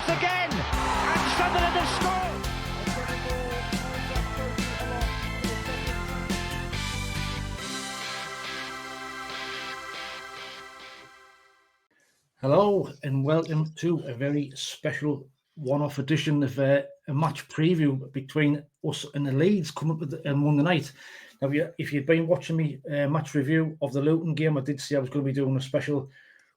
chance again, and Sunderland have scored. Hello and welcome to a very special one-off edition of a match preview between us and the Leeds coming up on Monday night. Now, if you've been watching me match review of the Luton game, I did say I was going to be doing a special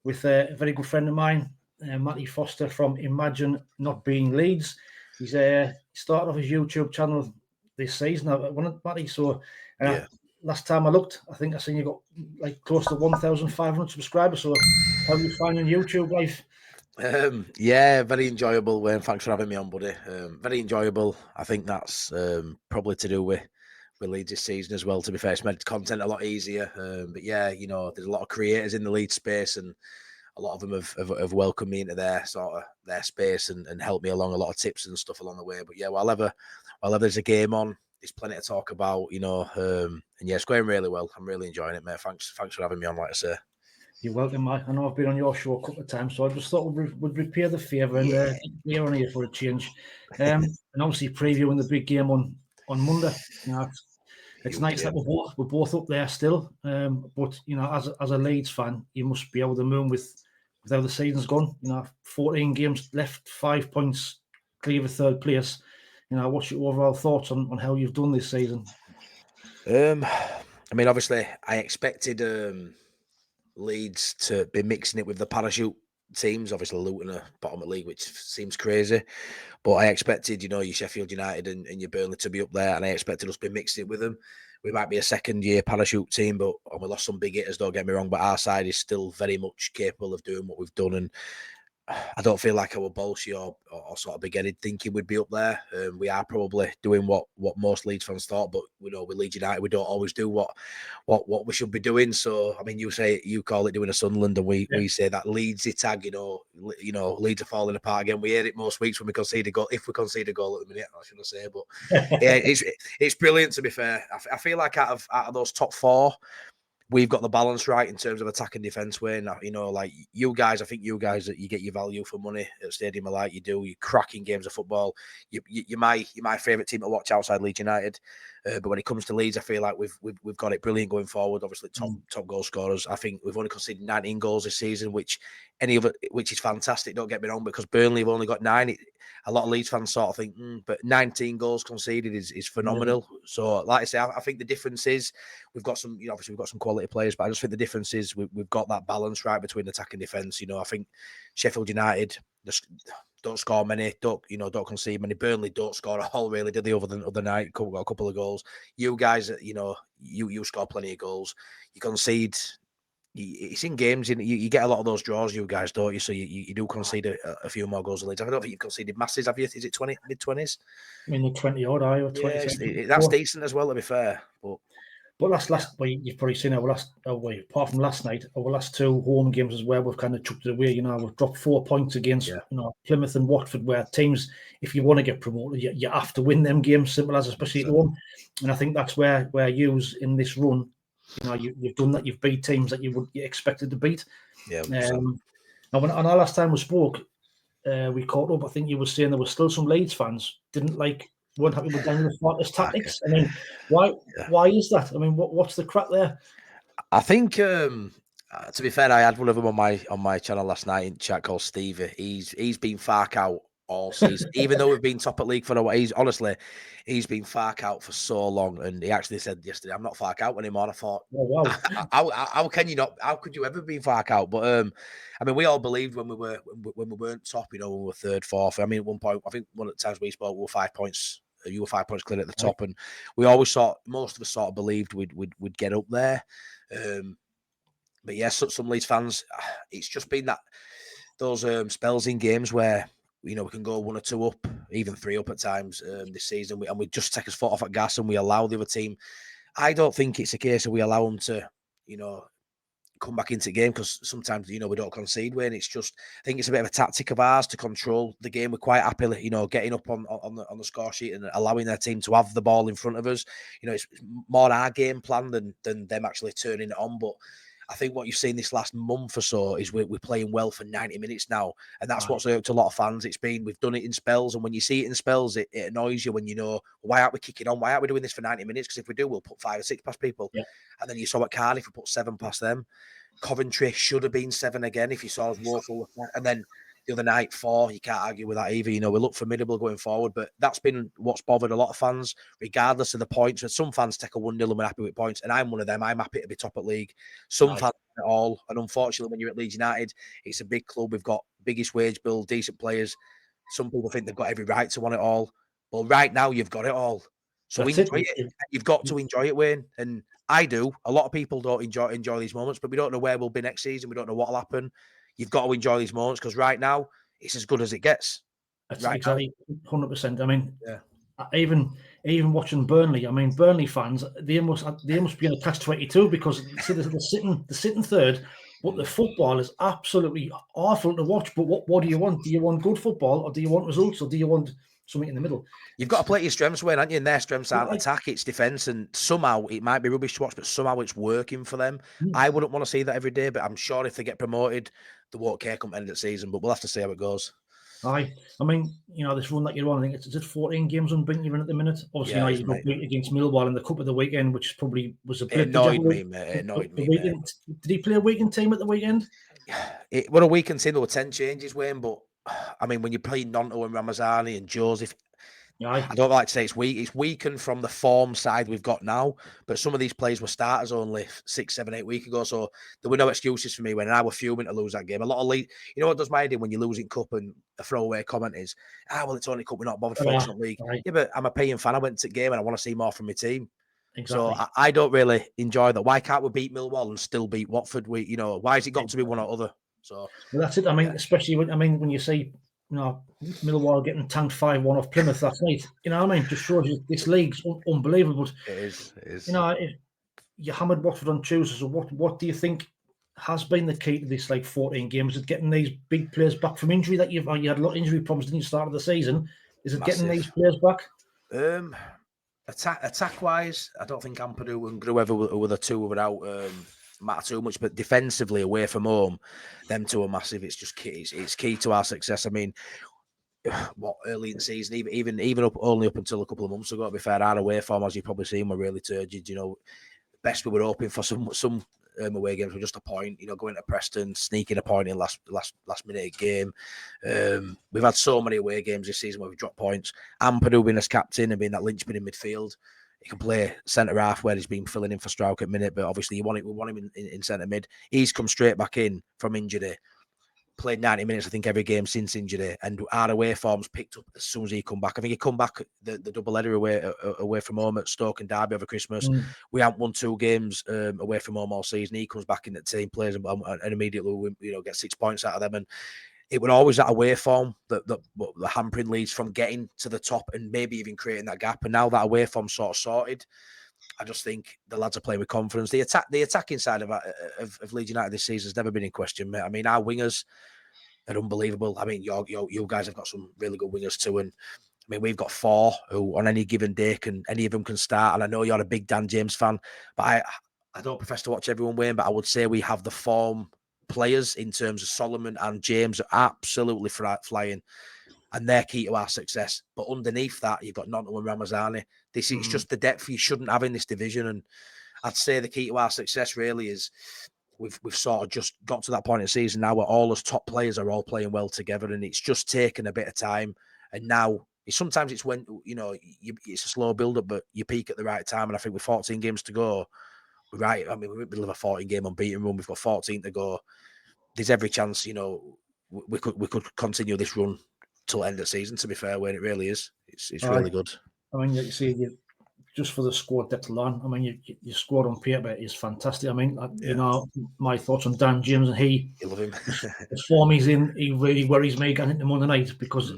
with a very good friend of mine, Matty Foster from Imagine Not Being Leeds. He's started off his YouTube channel this season, wasn't it, Matty? So, yeah. Last time I looked, I think I seen you got like close to 1,500 subscribers. So, how are you finding YouTube life? Yeah, very enjoyable, Wayne. Thanks for having me on, buddy. Very enjoyable. I think that's probably to do with Leeds this season as well, to be fair. It's made content a lot easier. But yeah, you know, there's a lot of creators in the Leeds space, and a lot of them have welcomed me into their space and helped me along a lot of tips and stuff along the way. But yeah, while ever there's a game on, there's plenty to talk about, you know. And yeah, it's going really well. I'm really enjoying it, mate. Thanks for having me on, like I say. You're welcome, Mike. I know I've been on your show a couple of times, so I just thought we'd repay the favour and be on here for a change. And obviously previewing the big game on Monday. You know, it's nice that we're both up there still. But you know, as a Leeds fan, you must be able to moon with how the season's gone. You know, 14 games left, 5 points clear of third place. You know, what's your overall thoughts on how you've done this season? I mean, obviously, I expected Leeds to be mixing it with the parachute teams. Obviously, Luton are bottom of the league, which seems crazy. But I expected, you know, your Sheffield United and your Burnley to be up there, and I expected us to be mixing it with them. We might be a second-year parachute team, but we lost some big hitters, don't get me wrong, but our side is still very much capable of doing what we've done, and I don't feel like I were bolshy or sort of big-headed thinking we'd be up there. We are probably doing what most Leeds fans thought, but you know, with Leeds United, we don't always do what we should be doing. So, I mean, you call it doing a Sunderland, and we say that Leedsy tag. You know, Leeds are falling apart again. We hear it most weeks when we concede a goal. If we concede a goal at the minute, I shouldn't say, but yeah, it's brilliant. To be fair, I feel like out of those top four, we've got the balance right in terms of attack and defence. Way, you know, like you guys, I think you guys that you get your value for money at Stadium of Light. You do. You're cracking games of football. You're my favourite team to watch outside Leeds United. But when it comes to Leeds, I feel like we've got it brilliant going forward. Obviously, top goal scorers. I think we've only conceded 19 goals this season, which is fantastic. Don't get me wrong, because Burnley have only got 9. A lot of Leeds fans sort of think, but 19 goals conceded is phenomenal. Yeah. So, like I say, I think the difference is we've got some, you know, obviously we've got some quality players, but I just think the difference is we've got that balance right between attack and defence. You know, I think Sheffield United just don't score many, don't concede many. Burnley don't score at all, really, did they, other night? Got a couple of goals. You guys, you know, you score plenty of goals. You concede. It's in games, you get a lot of those draws, you guys, don't you? So you do concede a few more goals than Leeds. I don't think you've conceded masses, have you? Is it mid-20s? I mean, the 20-odd, or 20. Yeah, that's decent as well, to be fair. But last week, you've probably seen apart from last night, our last two home games as well, we've kind of chucked it away. You know, we've dropped 4 points against Plymouth and Watford, where teams, if you want to get promoted, you have to win them games, simple as, especially at home. And I think that's where yous in this run, you know, you've done that. You've beat teams that you expected to beat. Yeah. And when our last time we spoke, we caught up. I think you were saying there were still some Leeds fans weren't happy with Daniel Farke's tactics. I mean, why is that? I mean, what's the crack there? I think, to be fair, I had one of them on my channel last night in chat called Stevie. He's been Farke out all season, even though we've been top at league for a while. He's been Farke out for so long, and he actually said yesterday, "I'm not Farke out anymore." And I thought, oh, wow. how can you not? How could you ever be Farke out? But I mean, we all believed when we weren't top, you know, when we were third, fourth. I mean, at one point, I think one of the times we spoke, we were 5 points. You were 5 points clear at the top, and we always most of us sort of believed we'd get up there. But yeah, some Leeds fans, it's just been those spells in games where, you know, we can go 1 or 2 up, even 3 up at times this season, and we just take us foot off at gas, and we allow the other team. I don't think it's a case of we allow them to, you know, come back into the game, because sometimes, you know, we don't concede when it's just, I think it's a bit of a tactic of ours to control the game. We're quite happy, you know, getting up on the score sheet and allowing their team to have the ball in front of us. You know, it's more our game plan than them actually turning it on. But I think what you've seen this last month or so is we're playing well for 90 minutes now, and that's what's irked a lot of fans. We've done it in spells, and when you see it in spells, it annoys you when you know, why aren't we kicking on? Why aren't we doing this for 90 minutes? Because if we do, we'll put 5 or 6 past people. Yeah. And then you saw at Cardiff, we put 7 past them. Coventry should have been 7 again if you saw us woeful. And then the other night, 4, you can't argue with that either. You know, we look formidable going forward, but that's been what's bothered a lot of fans, regardless of the points. And some fans take a 1-0 and we're happy with points, and I'm one of them. I'm happy to be top at league. Some fans at all, and unfortunately, when you're at Leeds United, it's a big club. We've got biggest wage bill, decent players. Some people think they've got every right to want it all. Well, right now, you've got it all. So enjoy it. You've got to enjoy it, Wayne. And I do. A lot of people don't enjoy these moments, but we don't know where we'll be next season. We don't know what'll happen. You've got to enjoy these moments because right now it's as good as it gets. That's right exactly 100%. I mean, yeah. Even watching Burnley, I mean, Burnley fans, they must be in a catch-22 because they're sitting third, but the football is absolutely awful to watch. But what do you want? Do you want good football, or do you want results, or do you want something in the middle? You've got to play your strengths, Wayne, haven't you? And their strengths aren't attack, it's defence. And somehow it might be rubbish to watch, but somehow it's working for them. I wouldn't want to see that every day, but I'm sure if they get promoted, they won't care come end of the season. But we'll have to see how it goes. I mean, you know, this run that you're on, I think it's 14 games unbeaten you're in at the minute. Obviously, you got beat against Millwall in the Cup of the weekend, which probably was a bit. It annoyed me, mate. It annoyed me, mate. Did he play a weekend team at the weekend? It was a weekend team. There were 10 changes, Wayne, but I mean, when you play Nonto and Ramazani and Joseph, I don't like to say it's weak. It's weakened from the form side we've got now. But some of these players were starters only 6, 7, 8 weeks ago. So there were no excuses for me when I was fuming to lose that game. A lot of league, you know what does my head in when you lose in Cup and a throwaway comment is, well, it's only Cup, we're not bothered focusing on league. Yeah, but I'm a paying fan. I went to the game and I want to see more from my team. Exactly. So I don't really enjoy that. Why can't we beat Millwall and still beat Watford? Why has it got to be one or other? So that's it. I mean, especially when you see, Millwall getting tanked 5-1 off Plymouth last night. You know what I mean? Just shows you this league's unbelievable. It is. You know, you hammered Watford on Tuesday. So what do you think has been the key to this 14 games? Is it getting these big players back from injury that you had a lot of injury problems didn't you start of the season? Is it getting these players back? Attack wise, I don't think Ampadu and Gruever were the two without matter too much, but defensively away from home, them two are massive. It's just key. It's key to our success. I mean, early in the season, even only up until a couple of months ago, to be fair, our away form, as you've probably seen, were really turgid. Best we were hoping for some away games were just a point. Going to Preston, sneaking a point in last minute game. We've had so many away games this season where we've dropped points. Ampadu being as captain and being that linchpin in midfield. He can play centre half where he's been filling in for Strauch at minute, but obviously we want him in centre mid. He's come straight back in from injury, played 90 minutes, I think, every game since injury, and our away form's picked up as soon as he come back. I think he come back the double header away from home at Stoke and Derby over Christmas. We haven't won 2 games away from home all season. He comes back in the team, plays and immediately we get 6 points out of them. And it was always that away form that the hampering Leeds from getting to the top and maybe even creating that gap. And now that away form's sort of sorted, I just think the lads are playing with confidence. The attacking side of Leeds United this season has never been in question, mate. I mean, our wingers are unbelievable. I mean, you guys have got some really good wingers too. And I mean, we've got 4 who on any given day any of them can start. And I know you're a big Dan James fan, but I don't profess to watch everyone, Wayne, but I would say we have the form players in terms of Solomon and James are absolutely flying, and they're key to our success. But underneath that, you've got Nonto and Ramazani. This is just the depth you shouldn't have in this division. And I'd say the key to our success really is we've sort of just got to that point in the season now where all those top players are all playing well together, and it's just taken a bit of time. And now sometimes it's when it's a slow build up, but you peak at the right time. And I think with 14 games to go, we're right. I mean, we're in the middle of a 14-game unbeaten run. We've got 14 to go. There's every chance, we could continue this run till end of the season. To be fair, when it really is, it's really good. I mean, like you say, just for the squad depth alone, I mean, your squad on paper is fantastic. I mean, my thoughts on Dan James, and you love him. the form he's in, he really worries me going into Monday night because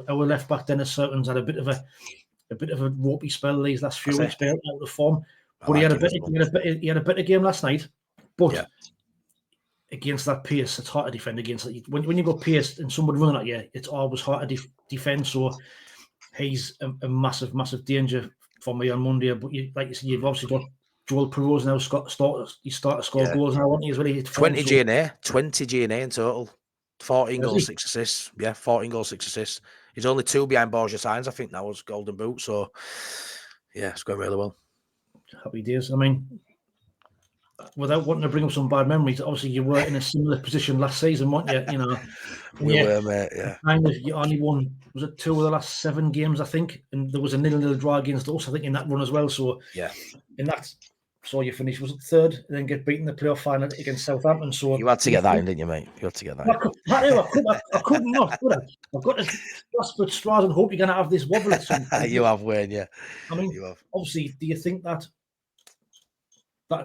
our left back Dennis Surton's had a bit of a ropey spell these last few weeks, out of form. But he had a better game last night. But against that pace, it's hard to defend against. When you go pace and somebody running at you, it's always hard to defend. So he's a massive, massive danger for me on Monday. But like you said, you've obviously got Joel Perot's now started to score goals now, hasn't he, as well? He 20 G&A in total. 14 goals, 6 assists. Yeah, 14 goals, 6 assists. He's only 2 behind Borja Sainz, I think, now as Golden Boot. So, yeah, it's going really well. Happy days. I mean, without wanting to bring up some bad memories, obviously you were in a similar position last season, weren't you? You know, we were, mate. Yeah. You only won, was it 2 of the last 7 games, I think, and there was a 0-0 draw against us, I think, in that run as well. So yeah, so you finished, was it 3rd, and then get beaten in the playoff final against Southampton. So you had to get that in, didn't you, mate? You had to get that in. I could not, could I? I've got to grasp at straws and hope you're going to have this wobble at some point. You have, Wayne, yeah. I mean, obviously, do you think that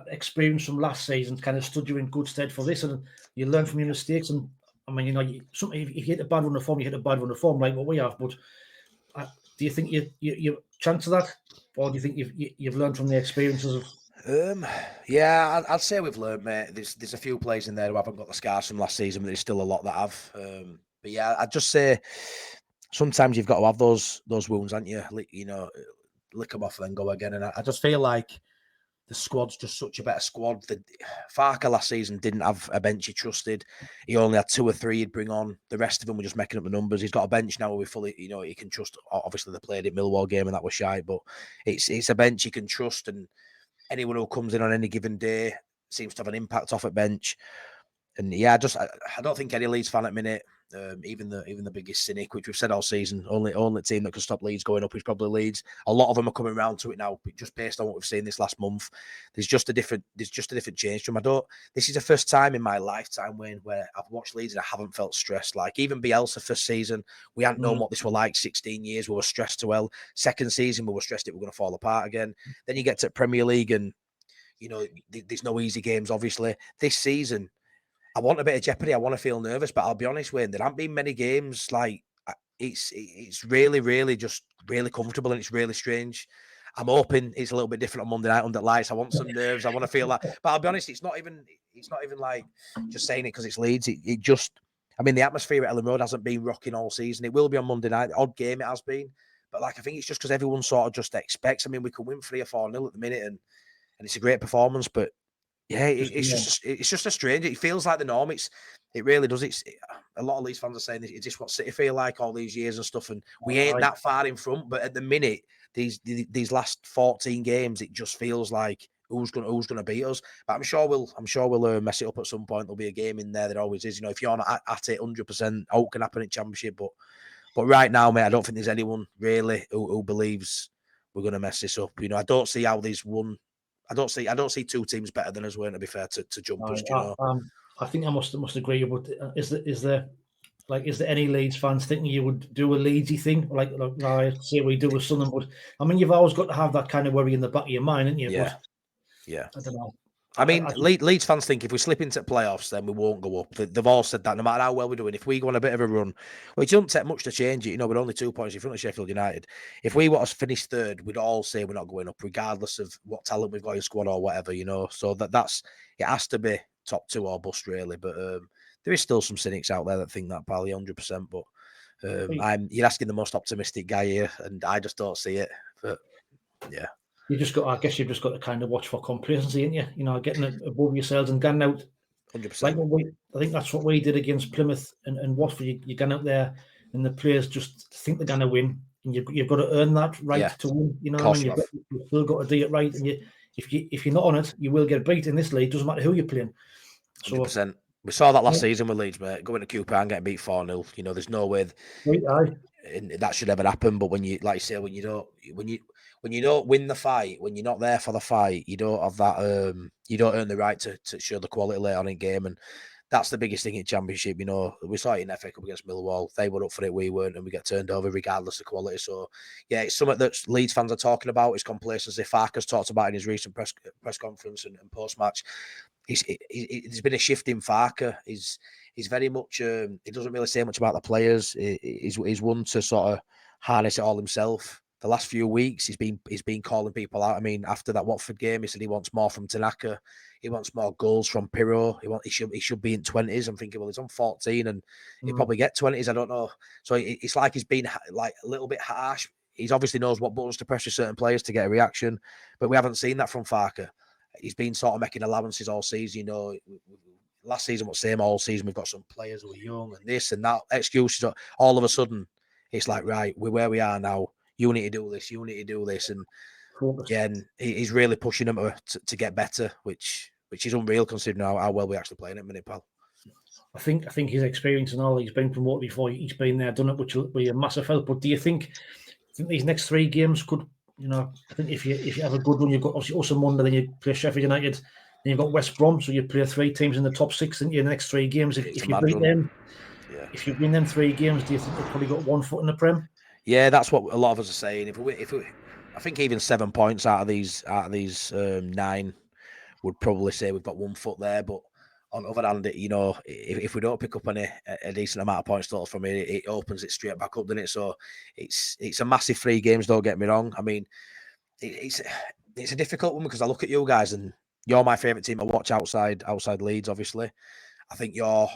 experience from last season kind of stood you in good stead for this, and you learn from your mistakes? And I mean, you know, if you hit a bad run of form, you hit a bad run of form, like what we have. But do you think you chance of that, or do you think you've learned from the experiences of? Yeah, I'd say we've learned, mate. There's a few players in there who haven't got the scars from last season, but there's still a lot that have. But yeah, I'd just say sometimes you've got to have those wounds, haven't you? You know, lick them off and then go again. And I just feel like the squad's just such a better squad. Farker last season didn't have a bench he trusted. He only had 2 or 3 he'd bring on. The rest of them were just making up the numbers. He's got a bench now where we fully, you know, he can trust. Obviously, they played at Millwall game and that was shy, but it's a bench he can trust, and anyone who comes in on any given day seems to have an impact off at bench. And yeah, I don't think any Leeds fan at minute, even the biggest cynic, which we've said all season, only team that can stop Leeds going up is probably Leeds. A lot of them are coming around to it now, just based on what we've seen this last month. There's just a different change to them. This is the first time in my lifetime, Wayne, where I've watched Leeds and I haven't felt stressed. Like even Bielsa first season, we hadn't known what this were like. 16 years, we were stressed to hell. Second season, we were stressed it were going to fall apart again. Then you get to Premier League and, you know, there's no easy games, obviously. This season, I want a bit of jeopardy. I want to feel nervous, but I'll be honest, Wayne, there haven't been many games like it's really, really just really comfortable, and it's really strange. I'm hoping it's a little bit different on Monday night under lights. I want some nerves. I want to feel that, but I'll be honest, it's not even like just saying it because it's Leeds. It just, I mean, the atmosphere at Elland Road hasn't been rocking all season. It will be on Monday night. The odd game it has been, but like I think it's just because everyone sort of just expects. I mean, we can win 3 or 4-0 at the minute, and it's a great performance, but. Yeah, it's just a strange. It feels like the norm. It really does. A lot of Leeds fans are saying, "Is this what City feel like all these years and stuff?" And we ain't that far in front. But at the minute, these last 14 games, it just feels like who's gonna beat us. But I'm sure we'll mess it up at some point. There'll be a game in there that always is. You know, if you're not at it 100%, out can happen in Championship. But right now, mate, I don't think there's anyone really who believes we're gonna mess this up. You know, I don't see how these won. I don't see 2 teams better than us, weren't to be fair, to jump us, you know. I think I must agree. But is there any Leeds fans thinking you would do a Leedsy thing like I say we do with Sunderland? But I mean, you've always got to have that kind of worry in the back of your mind, haven't you? Yeah, but, I don't know. I mean, Leeds fans think if we slip into playoffs, then we won't go up. They've all said that no matter how well we're doing. If we go on a bit of a run, which doesn't take much to change it, you know, we're only 2 points in front of Sheffield United. If we were to finish 3rd, we'd all say we're not going up, regardless of what talent we've got in squad or whatever, you know. So that's it has to be top 2 or bust, really. But there is still some cynics out there that think that, pal, 100%. But you're asking the most optimistic guy here, and I just don't see it. But yeah. I guess you've just got to kind of watch for complacency, ain't you? You know, getting above yourselves and getting out. 100%. Like I think that's what we did against Plymouth and Watford. You get out there, and the players just think they're going to win, and you've got to earn that right to win. You know what I mean? You've still got to do it right, and if you're not on it, you will get beat in this league. Doesn't matter who you're playing. So 100%. We saw that last season with Leeds, mate. Going to Cooper and getting beat 4-0. You know, there's no way that should ever happen. But when you, like you say, when you don't win the fight, when you're not there for the fight, you don't have that. You don't earn the right to show the quality later on in game, and that's the biggest thing in Championship. You know, we saw it in FA Cup against Millwall. They were up for it, we weren't, and we get turned over regardless of quality. So, yeah, it's something that Leeds fans are talking about. Is complacency. Farker's talked about in his recent press conference and post match. There's been a shift in Farker. He's very much. He doesn't really say much about the players. He's one to sort of harness it all himself. The last few weeks, he's been calling people out. I mean, after that Watford game, he said he wants more from Tanaka. He wants more goals from Pirro. He should be in 20s. I'm thinking, well, he's on 14 and he'll probably get 20s. I don't know. So it's like he's been like a little bit harsh. He obviously knows what buttons to press with certain players to get a reaction, but we haven't seen that from Farker. he's been sort of making allowances all season. You know, last season was the same all season. We've got some players who are young and this and that. Excuses. All of a sudden, it's like, right, we're where we are now. You need to do this. You need to do this. And yeah, and he's really pushing them to get better, which is unreal considering how well we actually play in it, minute, pal. I think his experience and all, he's been promoted before, he's been there, done it, which will be a massive help. But do you think these next 3 games could, you know, I think if you have a good run, you've got obviously us on Monday, then you play Sheffield United, then you've got West Brom, so you play 3 teams in the top 6 in your next 3 games. If you beat them, if you win them 3 games, do you think they've probably got 1 foot in the Prem? Yeah, that's what a lot of us are saying. If we, I think even 7 points out of these 9 would probably say we've got 1 foot there. But on the other hand, you know, if we don't pick up a decent amount of points total from it, it opens it straight back up, doesn't it? So it's a massive 3 games. Don't get me wrong. I mean, it's a difficult one because I look at you guys and you're my favourite team to watch outside Leeds. Obviously, I think you're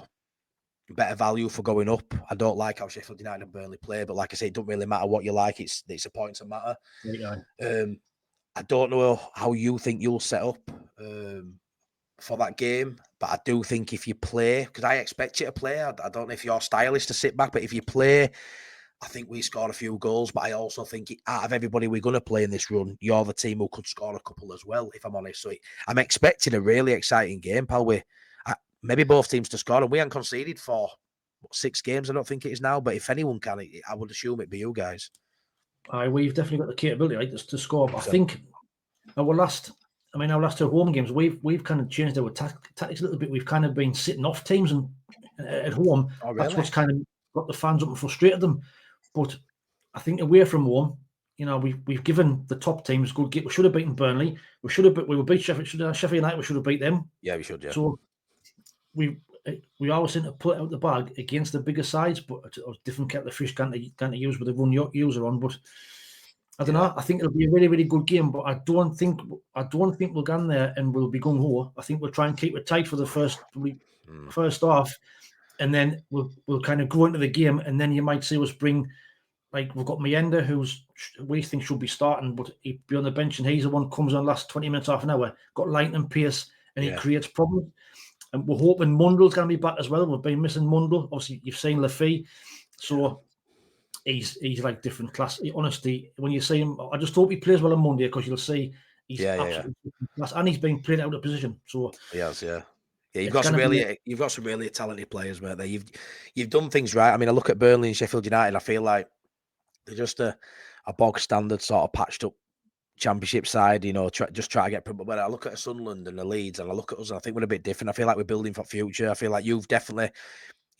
better value for going up. I don't like how Sheffield United and Burnley play, but like I say, it doesn't really matter what you like. It's a point that matter. Yeah. I don't know how you think you'll set up for that game, but I do think if you play, because I expect you to play, I don't know if your style is to sit back, but if you play, I think we scored a few goals, but I also think out of everybody we're going to play in this run, you're the team who could score a couple as well, if I'm honest. So I'm expecting a really exciting game, pal. Maybe both teams to score, and we haven't conceded for 6 games, I don't think it is now, but if anyone can, I would assume it'd be you guys. We've definitely got the capability to score, but I think our last 2 home games, we've kind of changed our tactics a little bit. We've kind of been sitting off teams and at home. Oh, really? That's what's kind of got the fans up and frustrated them. But I think away from home, you know, we've given the top teams good game. We should have beaten Burnley. We were beat Sheffield United. We should have beat them. Yeah, we should. Yeah. So we always seem to put out the bag against the bigger sides, but it's a different kettle of fish can't use with the run user on. But I don't know. I think it'll be a really, really good game, but I don't think we'll go in there and we'll be gung ho. I think we'll try and keep it tight for the first half, and then we'll kind of go into the game, and then you might see us bring, like, we've got Mayenda, we think should be starting, but he'd be on the bench, and he's the one comes on last 20 minutes, half an hour. Got light and pace, and he creates problems. And we're hoping Mundle's going to be back as well. We've been missing Mundle. Obviously, you've seen Lafay, so he's like different class. Honestly, when you see him, I just hope he plays well on Monday, because you'll see he's absolutely different class, and he's been played out of position. So he has, yeah. You've got some really talented players, mate. There, you've done things right. I mean, I look at Burnley and Sheffield United. I feel like they're just a bog standard sort of patched up Championship side, you know, try to get. But when I look at Sunderland and the Leeds, and I look at us, and I think we're a bit different. I feel like we're building for future. I feel like you've definitely,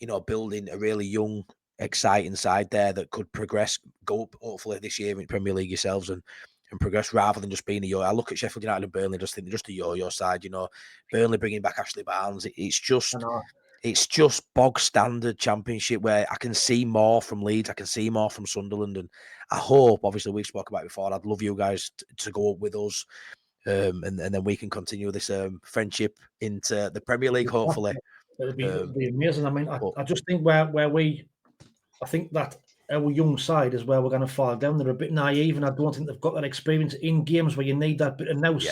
you know, building a really young, exciting side there that could progress, go up hopefully this year in Premier League yourselves and progress rather than just being a yo. I look at Sheffield United and Burnley, just think just a yo side. You know, Burnley bringing back Ashley Barnes. It's just bog standard Championship where I can see more from Leeds, I can see more from Sunderland, and I hope, obviously we've spoken about it before, I'd love you guys to go up with us, and then we can continue this friendship into the Premier League, hopefully. It'd be amazing. I mean, I just think I think that our young side is where we're going to fall down. They're a bit naive, and I don't think they've got that experience in games where you need that bit of nous.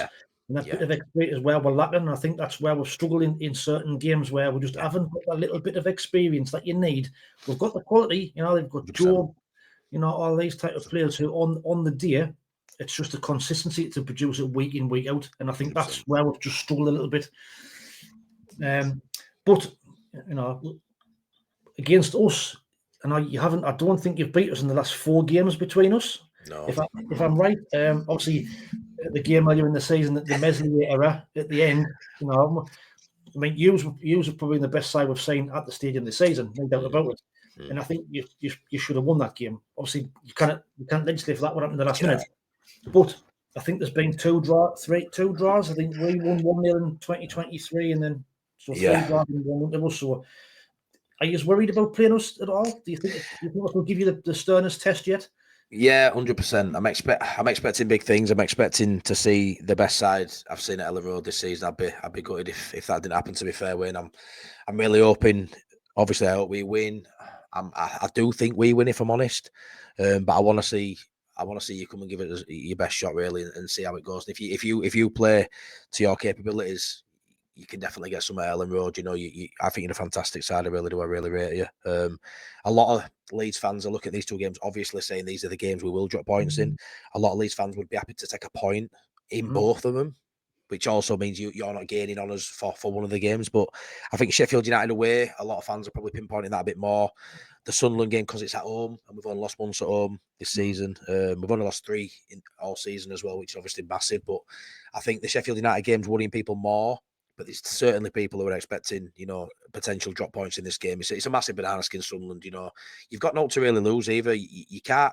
And that bit of experience is where we're lacking. And I think that's where we're struggling in certain games where we just haven't got that little bit of experience that you need. We've got the quality, you know, they've got 100%. Joe, you know, all these type of players who on the day, it's just the consistency to produce it week in, week out. And I think 100%. That's where we've just struggled a little bit. But, you know, against us, and I don't think you've beat us in the last 4 games between us. No. If I'm right, obviously the game earlier in the season, the Meslier era at the end, you know, I mean, you were probably the best side we've seen at the stadium this season, no doubt about it. And I think you should have won that game. Obviously, you can't legislate for that. What happened in the last minute? But I think there's been 2 draws. I think we won 1-0 in 2023, and then 3 draws and 1-1. So, are you worried about playing us at all? Do you think we'll give you the sternest test yet? Yeah, 100%. I'm expecting big things. I'm expecting to see the best side I've seen at Elland Road this season. I'd be gutted if that didn't happen. To be fair, Wayne, I'm really hoping. Obviously, I hope we win. I do think we win, if I'm honest. But I want to see I want to see you come and give it your best shot, really, and see how it goes. And if you play to your capabilities, you can definitely get some at Elland Road. You know, I think you're a fantastic side. I really do. I really rate you. A lot of Leeds fans are looking at these two games, obviously saying these are the games we will drop points in. A lot of Leeds fans would be happy to take a point in both of them, which also means you're not gaining on us for one of the games. But I think Sheffield United away, a lot of fans are probably pinpointing that a bit more. The Sunderland game, because it's at home, and we've only lost once at home this season. We've only lost 3 in all season as well, which is obviously massive. But I think the Sheffield United game's worrying people more. But there's certainly people who are expecting, you know, potential drop points in this game. It's a massive banana skin, Sunderland. You know, you've got no to really lose either. You can't.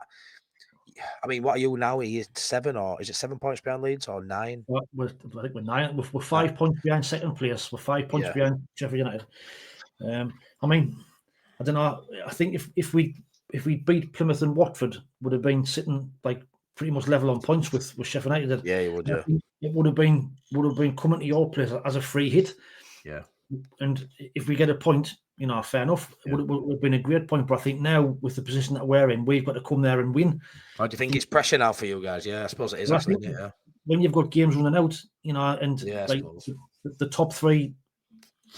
I mean, what are you now? Are you 7 or is it 7 points behind Leeds or 9? I think we're 9. We're 5 points behind second place. We're 5 points behind Sheffield United. I mean, I don't know. I think if we beat Plymouth and Watford, would have been sitting like pretty much level on points with Sheffield United. Yeah, you would. Yeah, it would have been coming to your place as a free hit. Yeah, and if we get a point, you know, fair enough. It would have been a great point. But I think now with the position that we're in, we've got to come there and win. How do you think it's pressure now for you guys? Yeah, I suppose it is. Actually, yeah. When you've got games running out, you know, and like the top 3,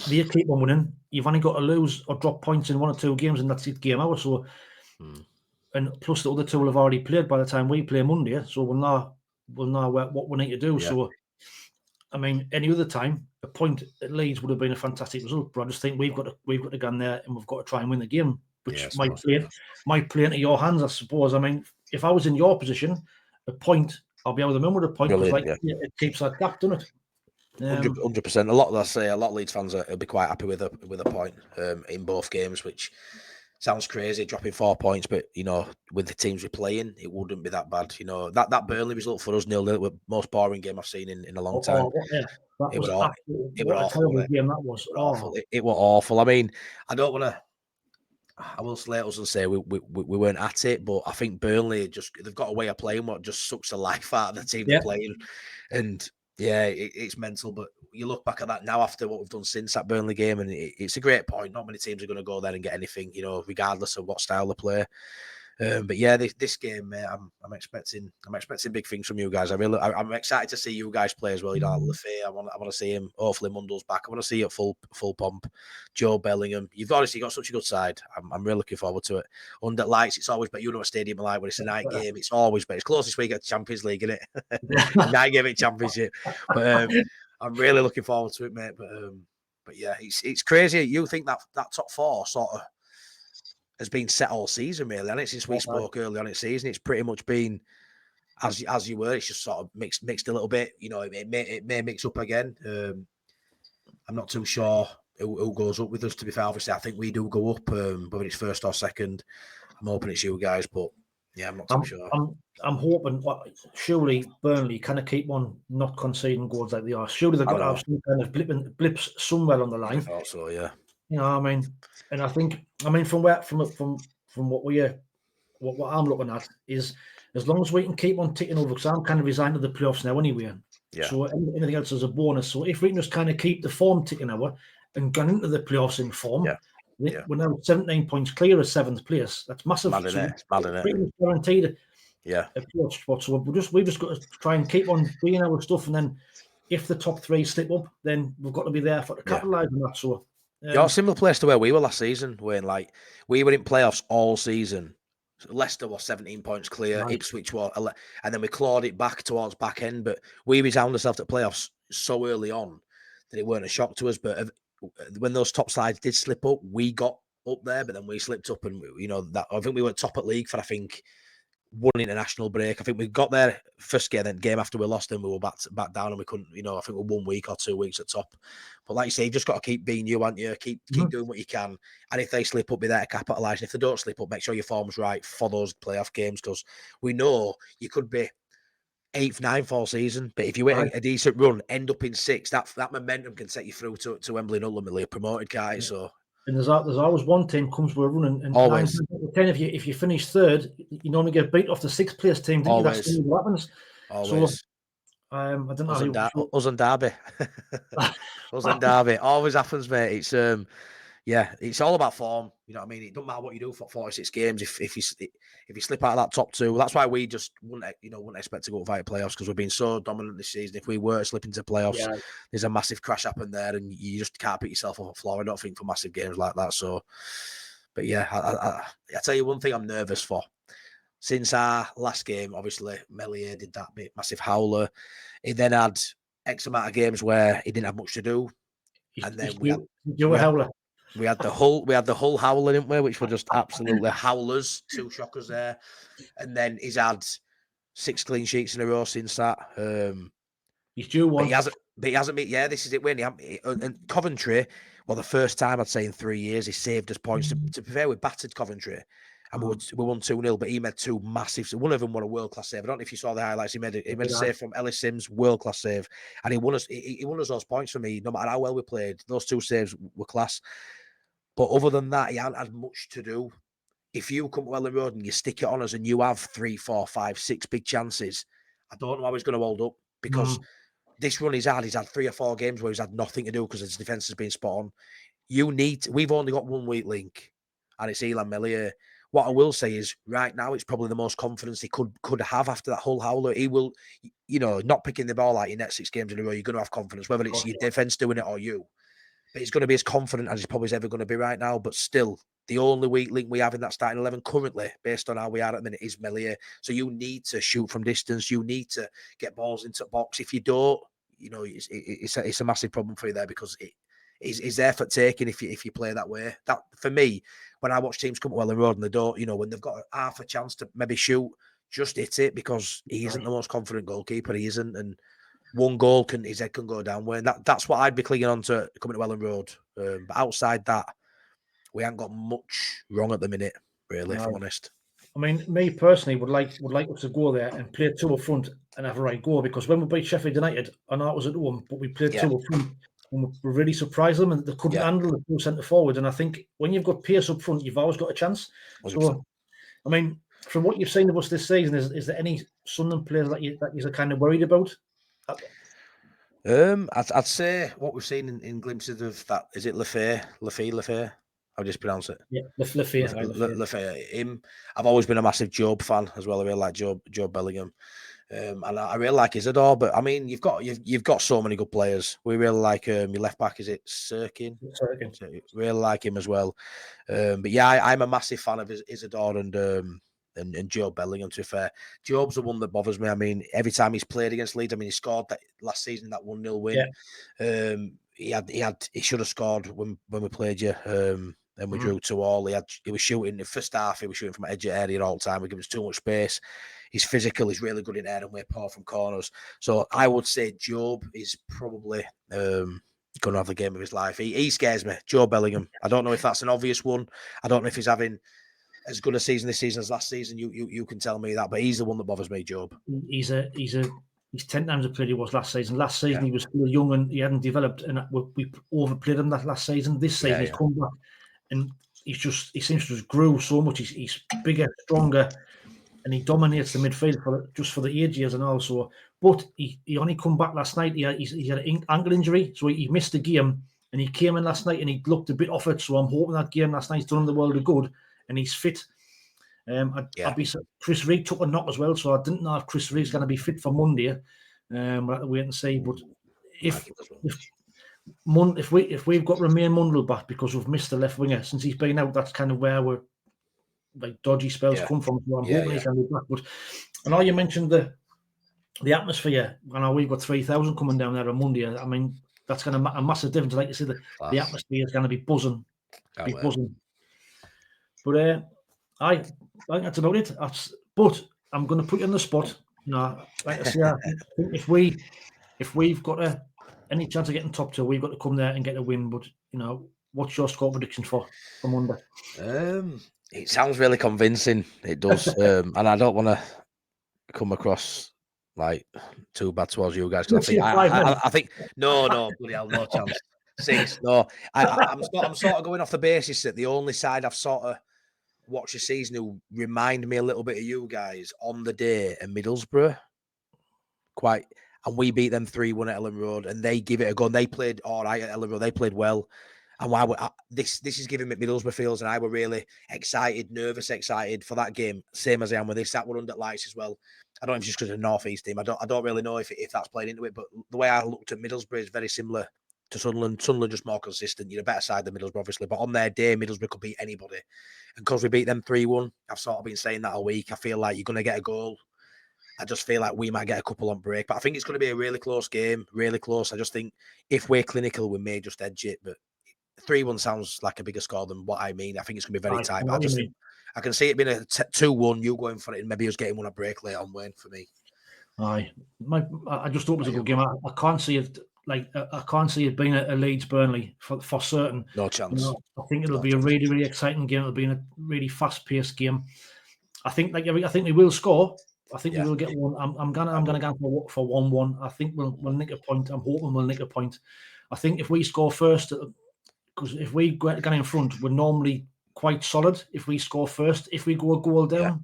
they keep on winning. You've only got to lose or drop points in 1 or 2 games, and that's it, game over. So, and plus the other 2 will have already played by the time we play Monday. So we'll know what we need to do. Yeah. So, I mean, any other time, a point at Leeds would have been a fantastic result. But I just think we've got to go in there and we've got to try and win the game, which might play into your hands, I suppose. I mean, if I was in your position, a point, I'll be able to remember the point. It keeps that gap, doesn't it? 100%. A lot of Leeds fans will be quite happy with a point in both games, which sounds crazy, dropping 4 points, but you know, with the teams we're playing, it wouldn't be that bad. You know, that Burnley result for us 0-0 was the most boring game I've seen in a long time. It was awful. Game that was awful. It was awful. I mean, I will slate us and say we weren't at it, but I think Burnley they've got a way of playing what just sucks the life out of the team they're playing, and it's mental. But you look back at that now after what we've done since that Burnley game, and it's a great point. Not many teams are going to go there and get anything, you know, regardless of what style they play. But yeah, this game, mate, I'm expecting big things from you guys. I'm excited to see you guys play as well. You know, Lafay, I want to see him. Hopefully, Mundell's back. I want to see you at full pomp. Joe Bellingham, you've obviously got such a good side. I'm really looking forward to it. Under lights, it's always better. You know what stadium like when it's a night game. It's always better. It's closest we get to Champions League, isn't it? Night game at Championship. But I'm really looking forward to it, mate. But yeah, it's crazy. You think that top 4 sort of has been set all season, really, and since we spoke early on in the season, it's pretty much been as you were. It's just sort of mixed a little bit. You know, it may mix up again. I'm not too sure who goes up with us. To be fair, obviously, I think we do go up, whether it's first or second. I'm hoping it's you guys, but yeah, I'm not too sure. I'm hoping. Surely Burnley kind of keep on not conceding goals like they are. Surely they've got to have some kind of blips somewhere on the line. I thought so, yeah. You know, I mean, and I think, from what I'm looking at is, as long as we can keep on ticking over, because I'm kind of resigned to the playoffs now anyway. Yeah. So anything else is a bonus. So if we can just kind of keep the form ticking over and go into the playoffs in form, we're now 17 points clear of 7th place. That's massive. It's mad, isn't it? Pretty much guaranteed. Yeah. A playoff spot. So we've just got to try and keep on doing our stuff, and then if the top 3 slip up, then we've got to be there to capitalise on that. So. You're a similar place to where we were last season, when like we were in playoffs all season. Leicester was 17 points clear, right. Ipswich was, and then we clawed it back towards back end. But we resounded ourselves at playoffs so early on that it weren't a shock to us. But when those top sides did slip up, we got up there, but then we slipped up, and you know that I think we were top at league for one international break. I think we got there first game, then game after we lost them, we were back down, and we couldn't, you know, I think we were 1 week or 2 weeks at top. But like you say, you've just got to keep being you, haven't you? Keep doing what you can. And if they slip up, be there to capitalise. And if they don't slip up, make sure your form's right for those playoff games, because we know you could be 8th, 9th all season, but if you win a decent run, end up in 6th, that momentum can take you through to Wembley and ultimately a promoted guy. So. And there's always one team comes with a run, and always 10 if you finish 3rd, you normally get beat off the 6th place team. That's what happens. Always. So, I don't know. Us and Derby. Us and Derby. Always happens, mate. It's Yeah, it's all about form. You know what I mean? It doesn't matter what you do for 46 games. If you slip out of that top two, that's why we just wouldn't expect to go via playoffs, because we've been so dominant this season. If we were to slip into playoffs, there's a massive crash happen there, and you just can't pick yourself off the floor. I don't think for massive games like that. So, but yeah, I tell you one thing I'm nervous for. Since our last game, obviously Melier did that bit massive howler. He then had X amount of games where he didn't have much to do, and then we had the Hull howler, didn't we? Which were just absolutely howlers, 2 shockers there. And then he's had 6 clean sheets in a row since that. He's due one. But he hasn't been. Yeah, this is it. When and Coventry, well, the first time I'd say in 3 years, he saved us points. To be fair, we battered Coventry, and we won 2-0. But he made 2 massive. One of them won a world class save. I don't know if you saw the highlights. He made a save from Ellis Sims, world class save, and he won us. He won us those points for me. No matter how well we played, those 2 saves were class. But other than that, he hasn't had much to do. If you come to Elland Road and you stick it on us and you have 3, 4, 5, 6 big chances, I don't know how he's going to hold up, because this run he's had 3 or 4 games where he's had nothing to do because his defence has been spot on. We've only got 1 weak link, and it's Elan Melier. What I will say is, right now, it's probably the most confidence he could have after that Hull howler. He will, not picking the ball out your next 6 games in a row, you're going to have confidence, whether it's your defence doing it or you. But he's going to be as confident as he probably is ever going to be right now. But still, the only weak link we have in that starting 11 currently, based on how we are at the minute, is Melier. So you need to shoot from distance. You need to get balls into the box. If you don't, it's a massive problem for you there, because it's there for taking if you play that way. That, for me, when I watch teams come to Elland Road and they don't, when they've got half a chance to maybe shoot, just hit it, because he isn't the most confident goalkeeper. He isn't, and 1 goal his head can go down. Where that's what I'd be clinging on to coming to Elland Road. But outside that, we haven't got much wrong at the minute, really, if I'm honest. I mean, me personally would like us to go there and play 2 up front and have a right go, because when we beat Sheffield United, I know it was at home, but we played 2 up front and we really surprised them, and they couldn't handle the 2 centre forward. And I think when you've got pace up front, you've always got a chance. 100%. So, I mean, from what you've seen of us this season, is there any Sunderland players that you're kind of worried about? I'd say what we've seen in glimpses of that, is it Lefebvre? How do you pronounce it? Yeah, Lefebvre. Him. I've always been a massive Job fan as well. I really like Job Bellingham, and I really like Isidore. But I mean, you've got so many good players. We really like your left back. Is it Sirkin? Really like him as well. But yeah, I'm a massive fan of Isidore and Joe Bellingham. To be fair, Job's the one that bothers me. I mean, every time he's played against Leeds, I mean, he scored that last season, that 1-0 win. Yeah. He should have scored when we played you. And we drew 2-2. He was shooting the first half. He was shooting from edge of area all the time. We give us too much space. He's physical. He's really good in air and we're poor from corners. So I would say Job is probably going to have the game of his life. He scares me. Joe Bellingham. I don't know if that's an obvious one. I don't know if he's having as good a season this season as last season. You can tell me that, but he's the one that bothers me, Job. He's 10 times the player he was last season. Last season he was still young and he hadn't developed, and we overplayed him that last season. This season he's come back and he seems to just grew so much. He's bigger, stronger, and he dominates the midfield for the age years and also. But he only come back last night. He had an ankle injury, so he missed the game, and he came in last night and he looked a bit off it. So I'm hoping that game last night's done him the world of good, and he's fit. Chris Reid took a knock as well, so I didn't know if Chris Reid's going to be fit for Monday. We'll have to wait and see. But if we've got Romain Mundle back because we've missed the left winger since he's been out, that's kind of where we're like dodgy spells come from. So I'm hoping he's going to be back. But I know you mentioned the atmosphere. I know we've got 3,000 coming down there on Monday. I mean, that's going to make a massive difference. Like you said, the atmosphere is going to be buzzing. But I think that's about it. But I'm going to put you on the spot. Like I say, I think if we've got any chance of getting top 2, we've got to come there and get a win. But what's your score prediction for Monday? It sounds really convincing. It does, and I don't want to come across like too bad towards you guys. I think no, bloody hell, no chance. 6, no. I'm sort of going off the basis that the only side I've sort of watched the season who remind me a little bit of you guys on the day at Middlesbrough. And we beat them 3-1 at Elland Road, and they give it a go. And they played all right at Elland Road. They played well. And why this is giving me Middlesbrough feels, and I were really excited, nervous, excited for that game. Same as I am with this. That were under lights as well. I don't know if it's just because of the North East team. I don't really know if that's playing into it. But the way I looked at Middlesbrough is very similar to Sunderland. Sunderland just more consistent. You're a better side than Middlesbrough, obviously. But on their day, Middlesbrough could beat anybody. And because we beat them 3-1, I've sort of been saying that all week. I feel like you're going to get a goal. I just feel like we might get a couple on break. But I think it's going to be a really close game. Really close. I just think if we're clinical, we may just edge it. But 3-1 sounds like a bigger score than what I mean. I think it's going to be very tight. But I just think I can see it being a 2-1, you going for it, and maybe us getting one a break late on, Wayne, for me. Aye. I just hope it's a good game. I can't see it I can't see it being a Leeds Burnley for certain. No chance. I think it'll be a really, really exciting game. It'll be a really fast-paced game. I think we will score. I think we will get one. I'm gonna go for 1-1. I think we'll nick a point. I'm hoping we'll nick a point. I think if we score first, because if we get in front, we're normally quite solid. If we score first, if we go a goal down,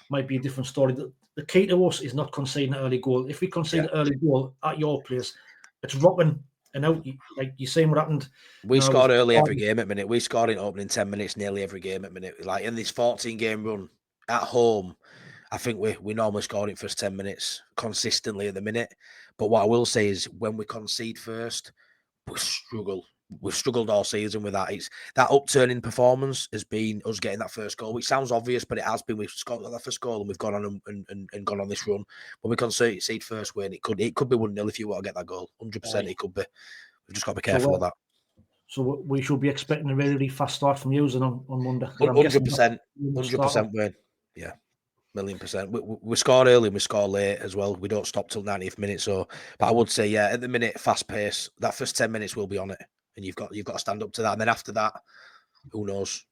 might be a different story. The key to us is not conceding an early goal. If we concede an early goal at your place, it's rocking and out. Like you seen what happened. We scored early every game at minute. We scored in opening 10 minutes nearly every game at minute. Like in this 14-game run at home, I think we normally scored in first 10 minutes consistently at the minute. But what I will say is when we concede first, we struggle. We've struggled all season with that. It's that upturn in performance has been us getting that first goal, which sounds obvious, but it has been. We've scored that first goal and we've gone on and gone on this run. When we concede first win, it could be 1-0 if you want to get that goal. 100% it could be. We've just got to be careful of that. So we should be expecting a really, really fast start from using on Monday. 100%, 100%, Wayne. Yeah. 1,000,000%. We score early and we score late as well. We don't stop till 90th minute. So, but I would say, at the minute, fast pace. That first 10 minutes will be on it, and you've got to stand up to that. And then after that, who knows?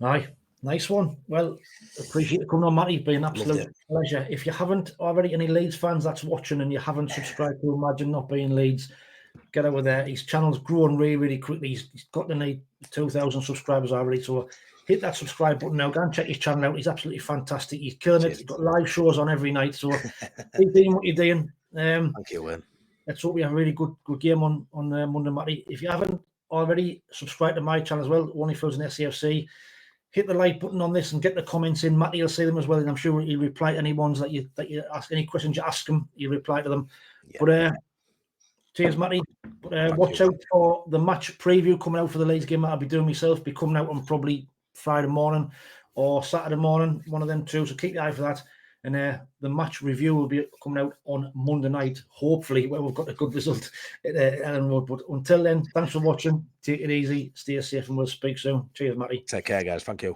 Aye, nice one. Well, appreciate it coming on, Matty. It's been an absolute pleasure. If you haven't already, any Leeds fans that's watching, and you haven't subscribed to Imagine Not Being Leeds, get over there. His channel's growing really, really quickly. He's got to need 2,000 subscribers already. So hit that subscribe button now. Go and check his channel out. He's absolutely fantastic. He's killing it. He's got live shows on every night. So keep doing what you're doing. Thank you, Wayne. Let's hope we have a really good game on Monday, Matty. If you haven't already, subscribe to my channel as well, Only Fools in Safc. Hit the like button on this and get the comments in. Matty will see them as well, and I'm sure he'll reply to any ones that you ask. Any questions you ask him, he'll reply to them. Yeah. But cheers, Matty. But watch out for the match preview coming out for the Leeds game that I'll be doing myself. Be coming out on probably Friday morning or Saturday morning, one of them two. So keep your eye for that. And the match review will be coming out on Monday night, hopefully, where we've got a good result at Elland Road. But until then, thanks for watching. Take it easy, stay safe, and we'll speak soon. Cheers, Matty. Take care, guys. Thank you.